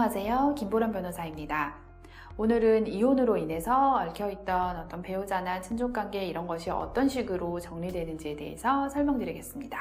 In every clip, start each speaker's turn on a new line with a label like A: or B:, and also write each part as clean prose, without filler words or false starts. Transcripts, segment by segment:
A: 안녕하세요. 김보람 변호사입니다. 오늘은 이혼으로 인해서 얽혀있던 어떤 배우자나 친족관계 이런 것이 어떤 식으로 정리되는지에 대해서 설명드리겠습니다.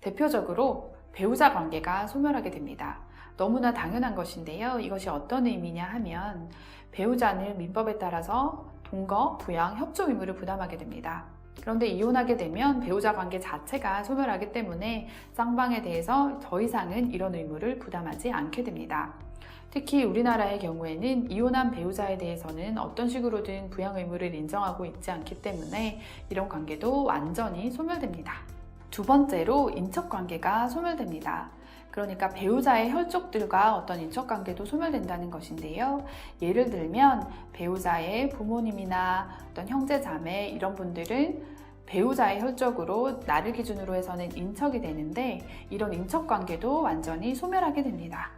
A: 대표적으로 배우자 관계가 소멸하게 됩니다. 너무나 당연한 것인데요. 이것이 어떤 의미냐 하면 배우자는 민법에 따라서 동거, 부양, 협조 의무를 부담하게 됩니다. 그런데 이혼하게 되면 배우자 관계 자체가 소멸하기 때문에 쌍방에 대해서 더 이상은 이런 의무를 부담하지 않게 됩니다. 특히 우리나라의 경우에는 이혼한 배우자에 대해서는 어떤 식으로든 부양 의무를 인정하고 있지 않기 때문에 이런 관계도 완전히 소멸됩니다. 두 번째로 인척관계가 소멸됩니다. 그러니까 배우자의 혈족들과 어떤 인척관계도 소멸된다는 것인데요. 예를 들면 배우자의 부모님이나 어떤 형제, 자매 이런 분들은 배우자의 혈족으로 나를 기준으로 해서는 인척이 되는데 이런 인척관계도 완전히 소멸하게 됩니다.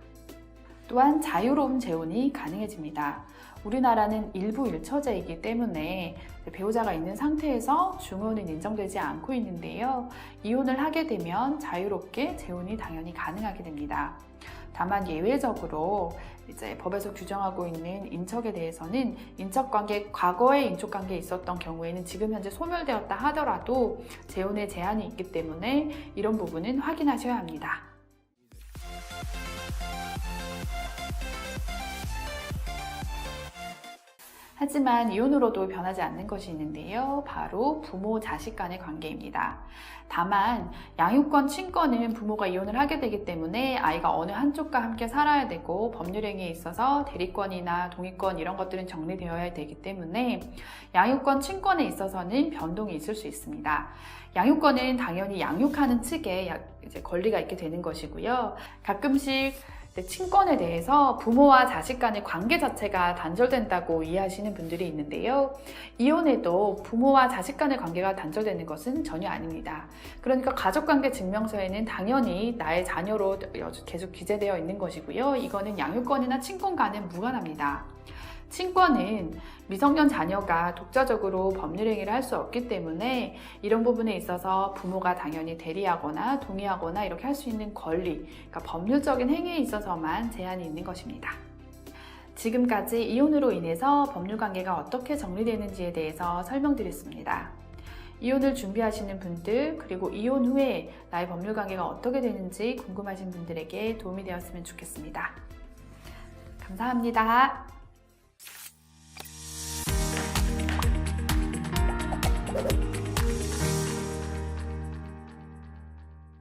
A: 또한 자유로운 재혼이 가능해집니다. 우리나라는 일부 일처제이기 때문에 배우자가 있는 상태에서 중혼은 인정되지 않고 있는데요. 이혼을 하게 되면 자유롭게 재혼이 당연히 가능하게 됩니다. 다만 예외적으로 이제 법에서 규정하고 있는 인척에 대해서는 인척관계, 과거에 인척관계에 있었던 경우에는 지금 현재 소멸되었다 하더라도 재혼에 제한이 있기 때문에 이런 부분은 확인하셔야 합니다. 하지만 이혼으로도 변하지 않는 것이 있는데요. 바로 부모-자식 간의 관계입니다. 다만 양육권, 친권은 부모가 이혼을 하게 되기 때문에 아이가 어느 한쪽과 함께 살아야 되고 법률행위에 있어서 대리권이나 동의권 이런 것들은 정리되어야 되기 때문에 양육권, 친권에 있어서는 변동이 있을 수 있습니다. 양육권은 당연히 양육하는 측에 이제 권리가 있게 되는 것이고요. 가끔씩 친권에 대해서 부모와 자식 간의 관계 자체가 단절된다고 이해하시는 분들이 있는데요. 이혼에도 부모와 자식 간의 관계가 단절되는 것은 전혀 아닙니다. 그러니까 가족관계 증명서에는 당연히 나의 자녀로 계속 기재되어 있는 것이고요. 이거는 양육권이나 친권과는 무관합니다. 친권은 미성년 자녀가 독자적으로 법률행위를 할 수 없기 때문에 이런 부분에 있어서 부모가 당연히 대리하거나 동의하거나 이렇게 할 수 있는 권리, 그러니까 법률적인 행위에 있어서만 제한이 있는 것입니다. 지금까지 이혼으로 인해서 법률관계가 어떻게 정리되는지에 대해서 설명드렸습니다. 이혼을 준비하시는 분들, 그리고 이혼 후에 나의 법률관계가 어떻게 되는지 궁금하신 분들에게 도움이 되었으면 좋겠습니다. 감사합니다.